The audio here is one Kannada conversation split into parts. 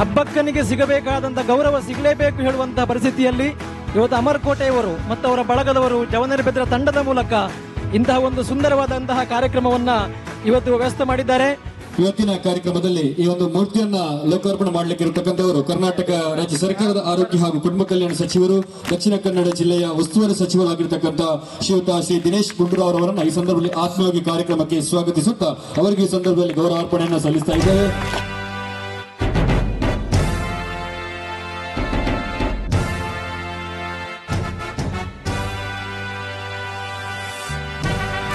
ಅಬ್ಬಕ್ಕನಿಗೆ ಸಿಗಬೇಕಾದಂಥ ಗೌರವ ಸಿಗಲೇಬೇಕು ಹೇಳುವಂತಹ ಪರಿಸ್ಥಿತಿಯಲ್ಲಿ ಇವತ್ತು ಅಮರಕೋಟೆಯವರು ಮತ್ತು ಅವರ ಬಳಗದವರು ಜವನರಿ ಬೆದರ ತಂಡದ ಮೂಲಕ ಇಂತಹ ಒಂದು ಸುಂದರವಾದಂತಹ ಕಾರ್ಯಕ್ರಮವನ್ನ ಇವತ್ತು ವ್ಯವಸ್ಥೆ ಮಾಡಿದ್ದಾರೆ. ಇವತ್ತಿನ ಕಾರ್ಯಕ್ರಮದಲ್ಲಿ ಈ ಒಂದು ಮೂರ್ತಿಯನ್ನ ಲೋಕಾರ್ಪಣೆ ಮಾಡಲಿಕ್ಕೆ ಇರತಕ್ಕಂಥವರು ಕರ್ನಾಟಕ ರಾಜ್ಯ ಸರ್ಕಾರದ ಆರೋಗ್ಯ ಹಾಗೂ ಕುಟುಂಬ ಕಲ್ಯಾಣ ಸಚಿವರು, ದಕ್ಷಿಣ ಕನ್ನಡ ಜಿಲ್ಲೆಯ ಉಸ್ತುವಾರಿ ಸಚಿವರಾಗಿರ್ತಕ್ಕಂಥ ಶ್ರೀಯುತ ಶ್ರೀ ದಿನೇಶ್ ಗುಂಡೂರಾವ್ ಅವರನ್ನ ಈ ಸಂದರ್ಭದಲ್ಲಿ ಆತ್ಮೀಯವಾಗಿ ಕಾರ್ಯಕ್ರಮಕ್ಕೆ ಸ್ವಾಗತಿಸುತ್ತಾ ಅವರಿಗೆ ಈ ಸಂದರ್ಭದಲ್ಲಿ ಗೌರವಾರ್ಪಣೆಯನ್ನು ಸಲ್ಲಿಸ್ತಾ ಇದ್ದೇವೆ.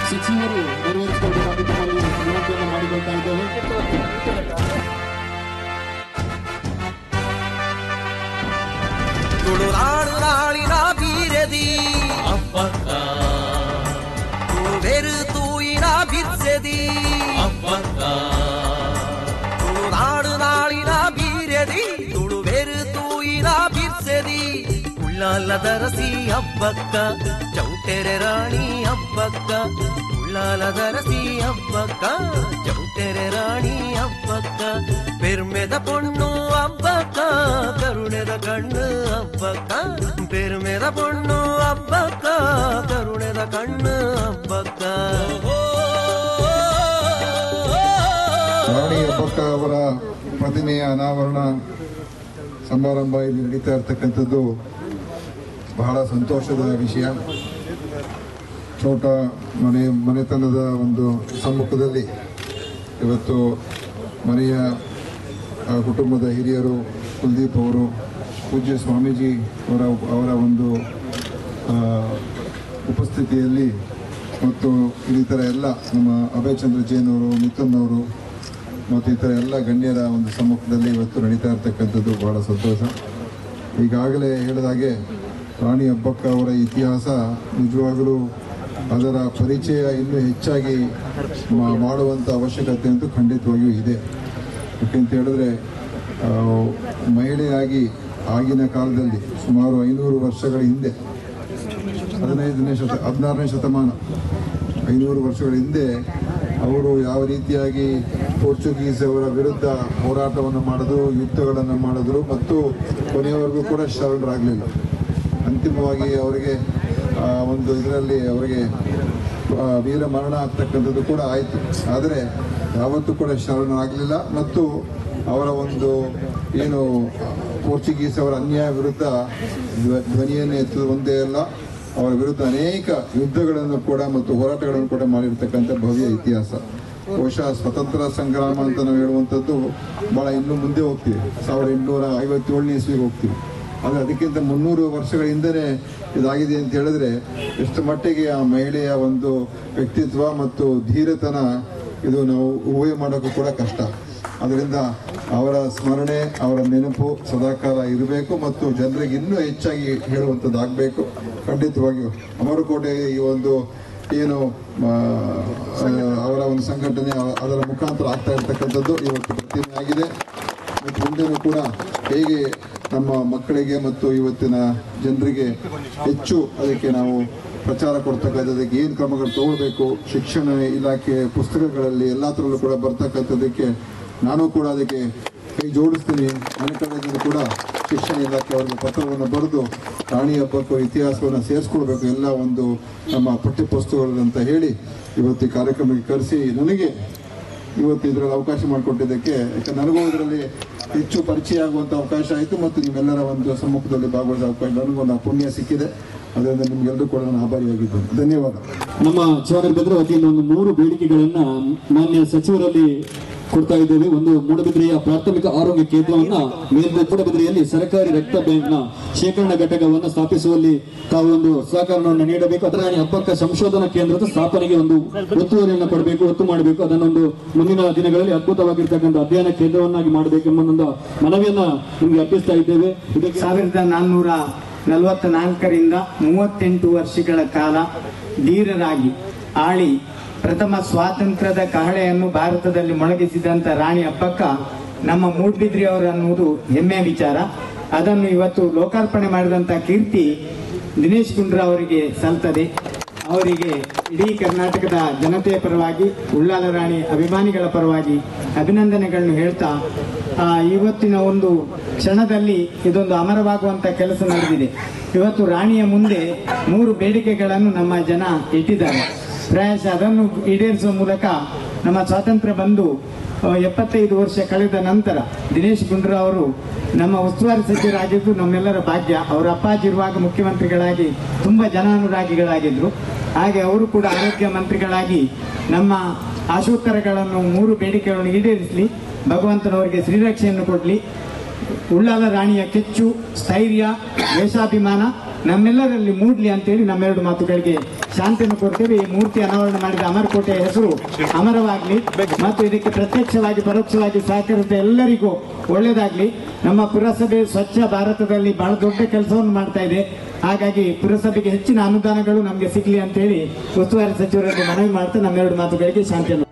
ಸಚಿವರು ನೆರವೇರಿಸಿಕೊಳ್ಳಬೇಕಾಗಿ ತಮ್ಮಲ್ಲಿ ವಿನಂತಿಯನ್ನು ಮಾಡಿಕೊಳ್ತಾ ಇದ್ದೇವೆ. ತುಳುನಾಡು ನಾಡಿನ ಬೀರದಿ ಅಬ್ಬಕ್ಕ ತುಳುವೆರು ತೂಯಿನ ಬಿರ್ಸದಿ ಅಬ್ಬಕ್ಕ ತುಳುನಾಡು ನಾಡಿನ ಬೀರದಿ ತುಳುವೆರು ತೂಯಿನ ಬಿರ್ಸದಿ ಉಳ್ಳಾಲದರಸಿ ಹಬ್ಬಕ್ಕ ಚೌಟೆರೆ ರಾಣಿ ಹಬ್ಬಕ್ಕ ಉಳ್ಳಾಲದರಸಿ ಹಬ್ಬಕ್ಕ ಚೌಟೆರೆ ರಾಣಿ ಹಬ್ಬಕ್ಕ ಪೆರ್ಮೆದ ಪೊಣ್ಣು ಹಬ್ಬಕ್ಕ ಕರುಣೆದ ಕಣ್ಣು ಹಬ್ಬಕ್ಕ ಪೆರ್ಮೆದ ಪೊಣ್ಣು ಹಬ್ಬಕ್ಕ ಕರುಣೆದ ಕಣ್ಣು ಹಬ್ಬಕ್ಕ. ರಾಣಿ ಹಬ್ಬಕ್ಕ ಅವರ ಪ್ರತಿಮೆಯ ಅನಾವರಣ ಸಮಾರಂಭ ಇಲ್ಲಿ ನಡೀತಾ ಇರ್ತಕ್ಕಂಥದ್ದು ಬಹಳ ಸಂತೋಷದ ವಿಷಯ. ಚೋಟ ಮನೆತನದ ಒಂದು ಸಮ್ಮುಖದಲ್ಲಿ ಇವತ್ತು ಮನೆಯ ಕುಟುಂಬದ ಹಿರಿಯರು ಕುಲ್ದೀಪ್ ಅವರು, ಪೂಜ್ಯ ಸ್ವಾಮೀಜಿ ಅವರ ಒಂದು ಉಪಸ್ಥಿತಿಯಲ್ಲಿ ಮತ್ತು ಇನ್ನಿತರ ಎಲ್ಲ ನಮ್ಮ ಅಭಯ್ ಚಂದ್ರ ಜೈನ್ ಅವರು, ಮಿಥುನ್ ಅವರು ಮತ್ತು ಇತರ ಎಲ್ಲ ಗಣ್ಯರ ಒಂದು ಸಮ್ಮುಖದಲ್ಲಿ ಇವತ್ತು ನಡೀತಾ ಇರ್ತಕ್ಕಂಥದ್ದು ಬಹಳ ಸಂತೋಷ. ಈಗಾಗಲೇ ಹೇಳಿದಾಗೆ ರಾಣಿ ಹಬ್ಬಕ್ಕ ಅವರ ಇತಿಹಾಸ ನಿಜವಾಗಲೂ ಅದರ ಪರಿಚಯ ಇನ್ನೂ ಹೆಚ್ಚಾಗಿ ಮಾಡುವಂಥ ಅವಶ್ಯಕತೆ ಅಂತೂ ಖಂಡಿತವಾಗಿಯೂ ಇದೆ. ಯಾಕೆಂತ ಹೇಳಿದ್ರೆ ಮಹಿಳೆಯಾಗಿ ಆಗಿನ ಕಾಲದಲ್ಲಿ ಸುಮಾರು 500 ವರ್ಷಗಳ ಹಿಂದೆ 16ನೇ ಶತಮಾನ 500 ವರ್ಷಗಳ ಹಿಂದೆ ಅವರು ಯಾವ ರೀತಿಯಾಗಿ ಪೋರ್ಚುಗೀಸ್ ಅವರ ವಿರುದ್ಧ ಹೋರಾಟವನ್ನು ಮಾಡಿದ್ರು, ಯುದ್ಧಗಳನ್ನು ಮಾಡಿದ್ರು ಮತ್ತು ಕೊನೆಯವರೆಗೂ ಕೂಡ ಶರಣರಾಗಲಿಲ್ಲ. ಅಂತಿಮವಾಗಿ ಅವರಿಗೆ ಒಂದು ಇದರಲ್ಲಿ ಅವರಿಗೆ ವೀರ ಮರಣ ಆಗ್ತಕ್ಕಂಥದ್ದು ಕೂಡ ಆಯಿತು. ಆದರೆ ಯಾವತ್ತೂ ಕೂಡ ಶರಣರಾಗಲಿಲ್ಲ ಮತ್ತು ಅವರ ಒಂದು ಏನು ಪೋರ್ಚುಗೀಸ್ ಅವರ ಅನ್ಯಾಯ ವಿರುದ್ಧ ಧ್ವನಿಯನ್ನು ಎತ್ತುವುದು ಒಂದೇ ಅಲ್ಲ, ಅವರ ವಿರುದ್ಧ ಅನೇಕ ಯುದ್ಧಗಳನ್ನು ಕೂಡ ಮತ್ತು ಹೋರಾಟಗಳನ್ನು ಕೂಡ ಮಾಡಿರ್ತಕ್ಕಂಥ ಭವ್ಯ ಇತಿಹಾಸ. ಬಹುಶಃ ಸ್ವತಂತ್ರ ಸಂಗ್ರಾಮ ಅಂತ ನಾವು ಹೇಳುವಂಥದ್ದು ಭಾಳ ಇನ್ನೂ ಮುಂದೆ ಹೋಗ್ತೀವಿ, 1857ನೇ ಇಸ್ವಿಗೆ ಹೋಗ್ತೀವಿ. ಆದರೆ ಅದಕ್ಕಿಂತ 300 ವರ್ಷಗಳ ಹಿಂದೆಯೇ ಇದಾಗಿದೆ ಅಂತ ಹೇಳಿದ್ರೆ ಎಷ್ಟು ಮಟ್ಟಿಗೆ ಆ ಮಹಿಳೆಯ ಒಂದು ವ್ಯಕ್ತಿತ್ವ ಮತ್ತು ಧೀರತನ ಇದು ನಾವು ಊಹೆ ಮಾಡೋಕ್ಕೂ ಕೂಡ ಕಷ್ಟ. ಅದರಿಂದ ಅವರ ಸ್ಮರಣೆ, ಅವರ ನೆನಪು ಸದಾಕಾಲ ಇರಬೇಕು ಮತ್ತು ಜನರಿಗೆ ಇನ್ನೂ ಹೆಚ್ಚಾಗಿ ಹೇಳುವಂಥದ್ದಾಗಬೇಕು. ಖಂಡಿತವಾಗಿಯೂ ಅಮರಕೋಟೆ ಈ ಒಂದು ಏನು ಅವರ ಒಂದು ಸಂಘಟನೆ ಅದರ ಮುಖಾಂತರ ಆಗ್ತಾ ಇರ್ತಕ್ಕಂಥದ್ದು ಇವತ್ತು ಪ್ರತಿಮೆ ಆಗಿದೆ. ಮತ್ತು ಮುಂದೆನೂ ಕೂಡ ಹೇಗೆ ನಮ್ಮ ಮಕ್ಕಳಿಗೆ ಮತ್ತು ಇವತ್ತಿನ ಜನರಿಗೆ ಹೆಚ್ಚು ಅದಕ್ಕೆ ನಾವು ಪ್ರಚಾರ ಕೊಡ್ತಕ್ಕಂಥದ್ದಕ್ಕೆ ಏನು ಕ್ರಮಗಳು ತಗೊಳ್ಬೇಕು, ಶಿಕ್ಷಣ ಇಲಾಖೆ ಪುಸ್ತಕಗಳಲ್ಲಿ ಎಲ್ಲ ಥರಲ್ಲೂ ಕೂಡ ಬರ್ತಕ್ಕಂಥದ್ದಕ್ಕೆ ನಾನು ಕೂಡ ಅದಕ್ಕೆ ಕೈ ಜೋಡಿಸ್ತೀನಿ. ಮನೆ ಕಡೆಯಿಂದ ಕೂಡ ಶಿಕ್ಷಣ ಇಲಾಖೆ ಅವರಿಗೆ ಪತ್ರವನ್ನು ಬರೆದು ರಾಣಿ ಹಬ್ಬಕ್ಕೂ ಇತಿಹಾಸವನ್ನು ಸೇರಿಸ್ಕೊಳ್ಬೇಕು ಎಲ್ಲ ಒಂದು ನಮ್ಮ ಪಠ್ಯಪುಸ್ತಕಗಳಂತ ಹೇಳಿ ಇವತ್ತು ಈ ಕಾರ್ಯಕ್ರಮಕ್ಕೆ ಕರೆಸಿ ನನಗೆ ಇವತ್ತು ಇದರಲ್ಲಿ ಅವಕಾಶ ಮಾಡಿಕೊಟ್ಟಿದ್ದಕ್ಕೆ, ಯಾಕಂದ್ರೆ ನನಗೂ ಇದರಲ್ಲಿ ಹೆಚ್ಚು ಪರಿಚಯ ಆಗುವಂಥ ಅವಕಾಶ ಆಯಿತು ಮತ್ತು ನಿಮ್ಮೆಲ್ಲರ ಒಂದು ಸಮ್ಮುಖದಲ್ಲಿ ಭಾಗವಹಿಸುವ ಅವಕಾಶ ನನಗೊಂದು ಪುಣ್ಯ ಸಿಕ್ಕಿದೆ. ಅದರಿಂದ ನಿಮ್ಗೆಲ್ಲರೂ ಕೂಡ ನಾನು ಆಭಾರಿಯಾಗಿದ್ದೇನೆ. ಧನ್ಯವಾದ. ನಮ್ಮ ಜವನರಿ ಬೆದರ ವತಿಯಿಂದ ಒಂದು 3 ಬೇಡಿಕೆಗಳನ್ನ ಮಾನ್ಯ ಸಚಿವರಲ್ಲಿ ಕೊಡ್ತಾ ಇದ್ದೇವೆ. ಒಂದು ಮೂಡಬಿದ್ರೆಯ ಪ್ರಾಥಮಿಕ ಆರೋಗ್ಯ ಕೇಂದ್ರವನ್ನ ಮೂಡಬಿದ್ರೆಯಲ್ಲಿ ಸರ್ಕಾರಿ ರಕ್ತ ಬ್ಯಾಂಕ್ನ ಶೇಖರಣಾ ಘಟಕವನ್ನು ಸ್ಥಾಪಿಸುವಲ್ಲಿ ತಾವು ಒಂದು ಸಹಕಾರವನ್ನು ನೀಡಬೇಕು. ಅದರ ಹಬ್ಬಕ್ಕ ಸಂಶೋಧನಾ ಕೇಂದ್ರದ ಸ್ಥಾಪನೆಗೆ ಒಂದು ಒತ್ತುವರಿಯನ್ನು ಕೊಡಬೇಕು, ಒತ್ತು ಮಾಡಬೇಕು. ಅದನ್ನೊಂದು ಮುಂದಿನ ದಿನಗಳಲ್ಲಿ ಅದ್ಭುತವಾಗಿರ್ತಕ್ಕಂಥ ಅಧ್ಯಯನ ಕೇಂದ್ರವನ್ನಾಗಿ ಮಾಡಬೇಕೆಂಬ ಒಂದು ಮನವಿಯನ್ನ ನಿಮಗೆ ಅರ್ಪಿಸ್ತಾ ಇದ್ದೇವೆ. 1444ರಿಂದ 38 ವರ್ಷಗಳ ಕಾಲ ಧೀರರಾಗಿ ಆಳಿ ಪ್ರಥಮ ಸ್ವಾತಂತ್ರ್ಯದ ಕಹಳೆಯನ್ನು ಭಾರತದಲ್ಲಿ ಮೊಳಗಿಸಿದಂಥ ರಾಣಿ ಹಬ್ಬಕ್ಕ ನಮ್ಮ ಮೂಡಬಿದ್ರೆಯವರು ಅನ್ನುವುದು ಹೆಮ್ಮೆಯ ವಿಚಾರ. ಅದನ್ನು ಇವತ್ತು ಲೋಕಾರ್ಪಣೆ ಮಾಡಿದಂಥ ಕೀರ್ತಿ ದಿನೇಶ್ ಗುಂಡೂರಾವ್ ಅವರಿಗೆ ಸಲ್ತದೆ. ಅವರಿಗೆ ಇಡೀ ಕರ್ನಾಟಕದ ಜನತೆಯ ಪರವಾಗಿ ಉಳ್ಳಾಲ ರಾಣಿ ಅಭಿಮಾನಿಗಳ ಪರವಾಗಿ ಅಭಿನಂದನೆಗಳನ್ನು ಹೇಳ್ತಾ ಇವತ್ತಿನ ಒಂದು ಕ್ಷಣದಲ್ಲಿ ಇದೊಂದು ಅಮರವಾಗುವಂಥ ಕೆಲಸ ನಡೆದಿದೆ. ಇವತ್ತು ರಾಣಿಯ ಮುಂದೆ 3 ಬೇಡಿಕೆಗಳನ್ನು ನಮ್ಮ ಜನ ಇಟ್ಟಿದ್ದಾರೆ. ಪ್ರಾಯಶಃ ಅದನ್ನು ಈಡೇರಿಸುವ ಮೂಲಕ ನಮ್ಮ ಸ್ವಾತಂತ್ರ್ಯ ಬಂದು 75 ವರ್ಷ ಕಳೆದ ನಂತರ ದಿನೇಶ್ ಗುಂಡೂರಾವ್ ಅವರು ನಮ್ಮ ಉಸ್ತುವಾರಿ ಸಚಿವರಾಗಿದ್ದು ನಮ್ಮೆಲ್ಲರ ಭಾಗ್ಯ. ಅವರ ಅಪ್ಪಾಜಿರುವಾಗ ಮುಖ್ಯಮಂತ್ರಿಗಳಾಗಿ ತುಂಬ ಜನಾನುರಾಗಿಗಳಾಗಿದ್ದರು. ಹಾಗೆ ಅವರು ಕೂಡ ಆರೋಗ್ಯ ಮಂತ್ರಿಗಳಾಗಿ ನಮ್ಮ ಆಶೋತ್ತರಗಳನ್ನು 3 ಬೇಡಿಕೆಗಳನ್ನು ಈಡೇರಿಸಲಿ, ಭಗವಂತನವರಿಗೆ ಶ್ರೀರಕ್ಷೆಯನ್ನು ಕೊಡಲಿ, ಉಳ್ಳಾಲ ರಾಣಿಯ ಕೆಚ್ಚು, ಸ್ಥೈರ್ಯ, ದೇಶಾಭಿಮಾನ ನಮ್ಮೆಲ್ಲರಲ್ಲಿ ಮೂಡಲಿ ಅಂತೇಳಿ ನಮ್ಮೆರಡು ಮಾತುಗಳಿಗೆ ಶಾಂತಿಯನ್ನು ಕೊಡ್ತೇವೆ. ಈ ಮೂರ್ತಿ ಅನಾವರಣ ಮಾಡಿದ ಅಮರಕೋಟೆಯ ಹೆಸರು ಅಮರವಾಗಲಿ ಮತ್ತು ಇದಕ್ಕೆ ಪ್ರತ್ಯಕ್ಷವಾಗಿ ಪರೋಕ್ಷವಾಗಿ ಸಹಕರಿಸಿದ ಎಲ್ಲರಿಗೂ ಒಳ್ಳೆಯದಾಗಲಿ. ನಮ್ಮ ಪುರಸಭೆ ಸ್ವಚ್ಛ ಭಾರತದಲ್ಲಿ ಬಹಳ ದೊಡ್ಡ ಕೆಲಸವನ್ನು ಮಾಡ್ತಾ ಇದೆ. ಹಾಗಾಗಿ ಪುರಸಭೆಗೆ ಹೆಚ್ಚಿನ ಅನುದಾನಗಳು ನಮಗೆ ಸಿಗಲಿ ಅಂತೇಳಿ ಉಸ್ತುವಾರಿ ಸಚಿವರಲ್ಲಿ ಮನವಿ ಮಾಡ್ತಾ ನಮ್ಮೆರಡು ಮಾತುಗಳಿಗೆ ಶಾಂತಿಯನ್ನು